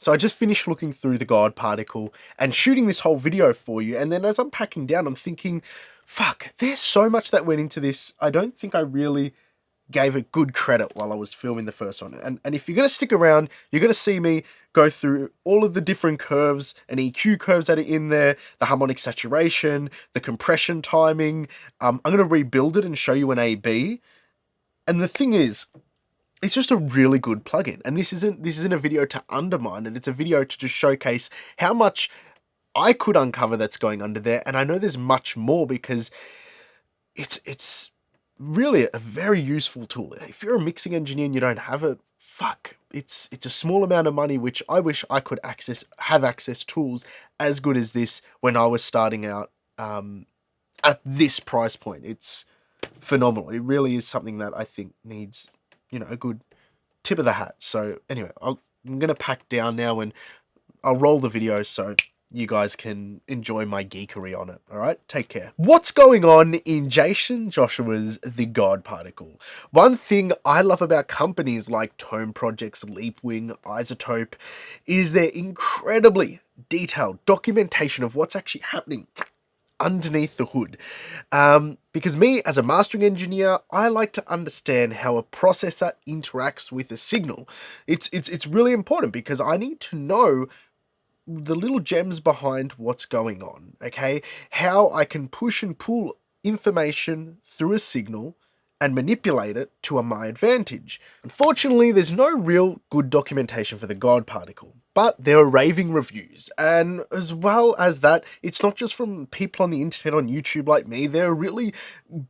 So I just finished looking through the God particle and shooting this whole video for you. And then as I'm packing down, I'm thinking, fuck, there's so much that went into this. I don't think I really gave it good credit while I was filming the first one. And if you're going to stick around, you're going to see me go through all of the different curves and EQ curves that are in there, the harmonic saturation, the compression timing. I'm going to rebuild it and show you an A/B. And the thing is, it's just a really good plugin. And this isn't a video to undermine it. It's a video to just showcase how much I could uncover that's going under there. And I know there's much more because it's really a very useful tool. If you're a mixing engineer and you don't have it, fuck, it's a small amount of money, which I wish I could have access tools as good as this when I was starting out at this price point. It's phenomenal. It really is something that I think needs, a good tip of the hat. So anyway, I'm going to pack down now and I'll roll the video so you guys can enjoy my geekery on it. All right, take care. What's going on in Jaycen Joshua's The God Particle? One thing I love about companies like Tone Projects, Leapwing, Isotope is their incredibly detailed documentation of what's actually happening underneath the hood. Because me, as a mastering engineer, I like to understand how a processor interacts with a signal. It's really important because I need to know the little gems behind what's going on, okay? How I can push and pull information through a signal and manipulate it to my advantage. Unfortunately, there's no real good documentation for the God particle, but there are raving reviews. And as well as that, it's not just from people on the internet on YouTube like me. There are really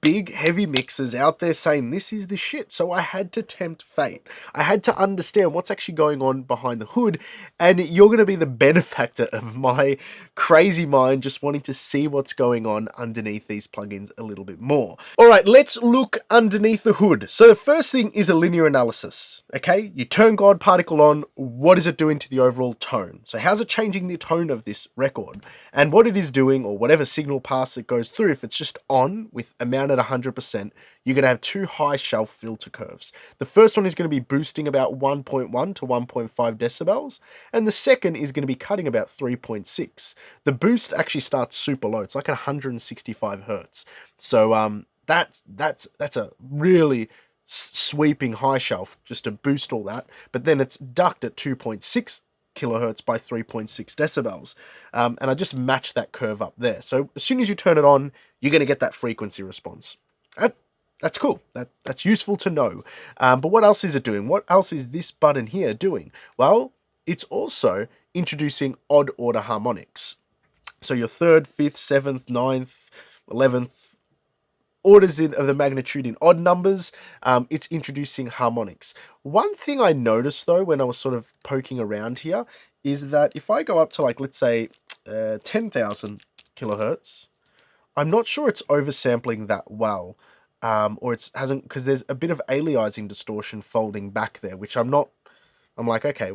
big, heavy mixers out there saying this is the shit. So I had to tempt fate. I had to understand what's actually going on behind the hood. And you're going to be the benefactor of my crazy mind just wanting to see what's going on underneath these plugins a little bit more. All right, let's look underneath the hood. So the first thing is a linear analysis, okay? You turn God particle on. What is it doing to the overall tone? So how's it changing the tone of this record? And what it is doing, or whatever signal pass it goes through, if it's just on with amount at 100%, you're going to have two high shelf filter curves. The first one is going to be boosting about 1.1 to 1.5 decibels, and the second is going to be cutting about 3.6. The boost actually starts super low. It's like 165 hertz. So that's a really sweeping high shelf just to boost all that, but then it's ducked at 2.6 kilohertz by 3.6 decibels. And I just matched that curve up there. So as soon as you turn it on, you're going to get that frequency response. That's cool. That's useful to know. But what else is it doing? What else is this button here doing? Well, it's also introducing odd order harmonics. So your 3rd, 5th, 7th, 9th, 11th, orders of the magnitude in odd numbers, it's introducing harmonics. One thing I noticed though when I was sort of poking around here is that if I go up to, like, let's say 10,000 kilohertz, I'm not sure it's oversampling that well, or it hasn't, because there's a bit of aliasing distortion folding back there, which I'm like, okay,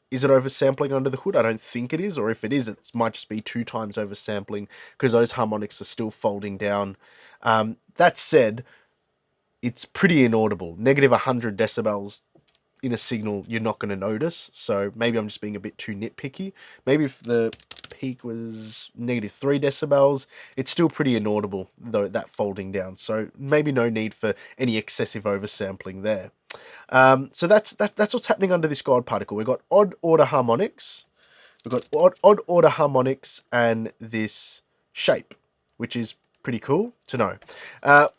is it oversampling under the hood? I don't think it is, or if it is, it might just be 2 times oversampling because those harmonics are still folding down. That said, it's pretty inaudible. Negative 100 decibels in a signal you're not going to notice, so maybe I'm just being a bit too nitpicky. Maybe if the peak was negative 3 decibels, it's still pretty inaudible, though, that folding down, so maybe no need for any excessive oversampling there. So that's what's happening under this God particle. We've got odd order harmonics, odd order harmonics, and this shape, which is pretty cool to know.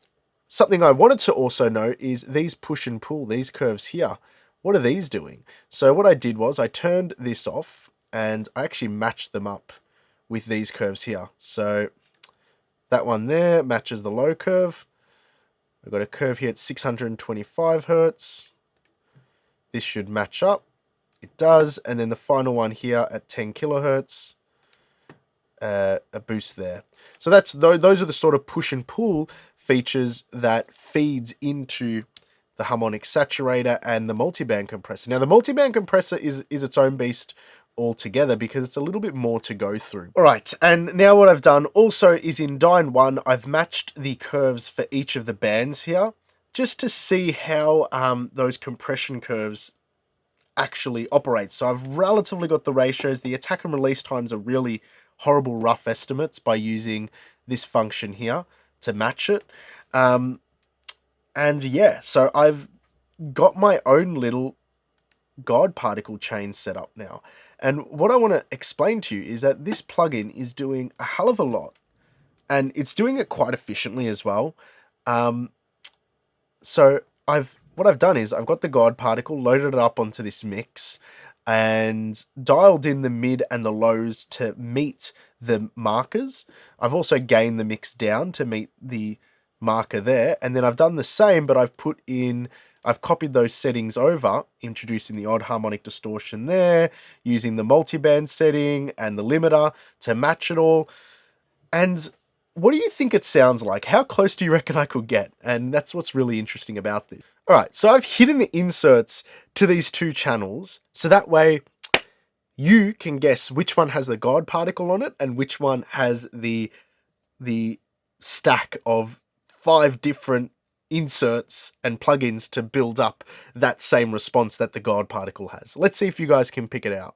Something I wanted to also know is these push and pull, these curves here. What are these doing? So what I did was I turned this off and I actually matched them up with these curves here. So that one there matches the low curve. I've got a curve here at 625 hertz. This should match up. It does. And then the final one here at 10 kilohertz. A boost there. So those are the sort of push and pull features that feeds into the harmonic saturator and the multiband compressor. Now the multiband compressor is its own beast altogether because it's a little bit more to go through. All right, and now what I've done also is in Dyne 1, I've matched the curves for each of the bands here just to see how those compression curves actually operates. So I've relatively got the ratios. The attack and release times are really horrible rough estimates by using this function here to match it. And yeah, so I've got my own little God particle chain set up now. And what I want to explain to you is that this plugin is doing a hell of a lot, and it's doing it quite efficiently as well. So what I've done is I've got the God particle, loaded it up onto this mix, and dialed in the mid and the lows to meet the markers. I've also gained the mix down to meet the marker there, and then I've done the same, but I've copied those settings over, introducing the odd harmonic distortion there, using the multiband setting and the limiter to match it all. And what do you think it sounds like? How close do you reckon I could get? And that's what's really interesting about this. All right, so I've hidden the inserts to these two channels, so that way you can guess which one has the God particle on it and which one has the stack of 5 different inserts and plugins to build up that same response that the God particle has. Let's see if you guys can pick it out.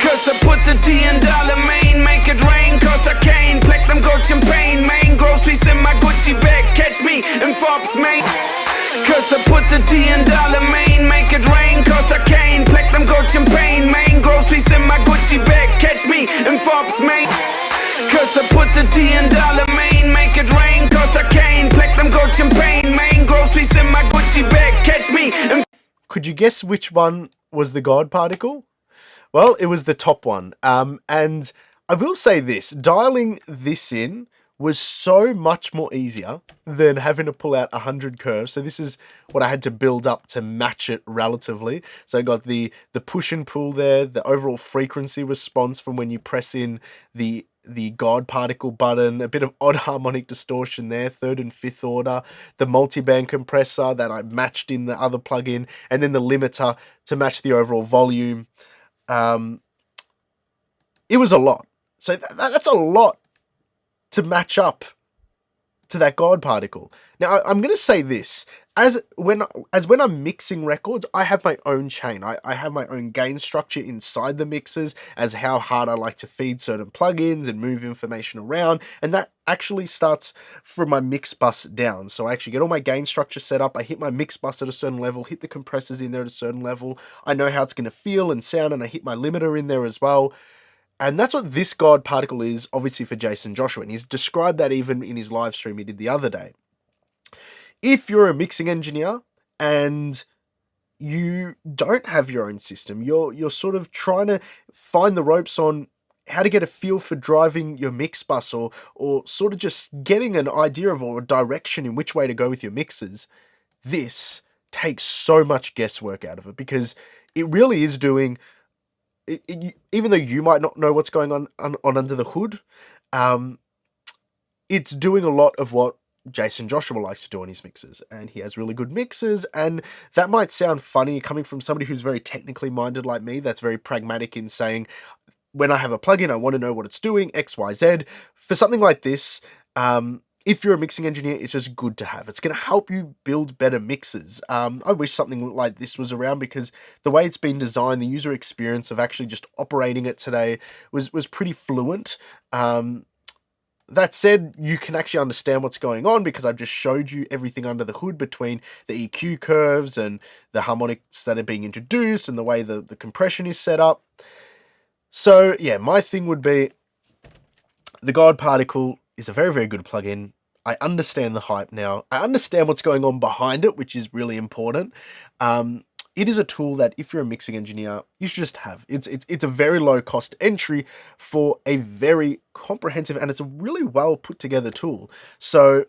Cause I put the D in dollar main, make it rain, cause I can't black them gold champagne, main groceries in my Gucci bag, catch me in Forbes, main. Cause I put the D in dollar main, make it rain, cause I can't black them gold champagne, main groceries in my Gucci bag, catch me in Forbes, main. Cause I put the D in dollar main, make it rain, cause I can't black them gold champagne, main groceries in my Gucci bag, catch me in. Could you guess which one was the God particle? Well, it was the top one. And I will say this, dialing this in was so much more easier than having to pull out 100 curves. So this is what I had to build up to match it relatively. So I got the push and pull there, the overall frequency response from when you press in the God particle button, a bit of odd harmonic distortion there, 3rd and 5th order, the multiband compressor that I matched in the other plugin, and then the limiter to match the overall volume. It was a lot. So that's a lot to match up to that God particle. Now, I'm going to say this. As when I'm mixing records, I have my own chain. I have my own gain structure inside the mixes as how hard I like to feed certain plugins and move information around. And that actually starts from my mix bus down. So I actually get all my gain structure set up. I hit my mix bus at a certain level, hit the compressors in there at a certain level. I know how it's going to feel and sound, and I hit my limiter in there as well. And that's what this God particle is, obviously, for Jaycen Joshua. And he's described that even in his live stream he did the other day. If you're a mixing engineer and you don't have your own system, you're sort of trying to find the ropes on how to get a feel for driving your mix bus, or sort of just getting an idea of or a direction in which way to go with your mixes, this takes so much guesswork out of it, because it really is doing... even though you might not know what's going on under the hood, it's doing a lot of what Jaycen Joshua likes to do on his mixes, and he has really good mixes. And that might sound funny coming from somebody who's very technically minded like me, that's very pragmatic in saying, when I have a plugin, I want to know what it's doing, X, Y, Z. For something like this, if you're a mixing engineer, it's just good to have. It's going to help you build better mixes. I wish something like this was around, because the way it's been designed, the user experience of actually just operating it today was pretty fluent. That said, you can actually understand what's going on because I've just showed you everything under the hood between the EQ curves and the harmonics that are being introduced and the way the compression is set up. So yeah, my thing would be the God particle is a very, very good plugin. I understand the hype now. I understand what's going on behind it, which is really important. It is a tool that if you're a mixing engineer, you should just have. It's a very low cost entry for a very comprehensive, and it's a really well put together tool. So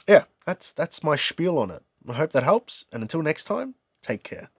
yeah, that's my spiel on it. I hope that helps. And until next time, take care.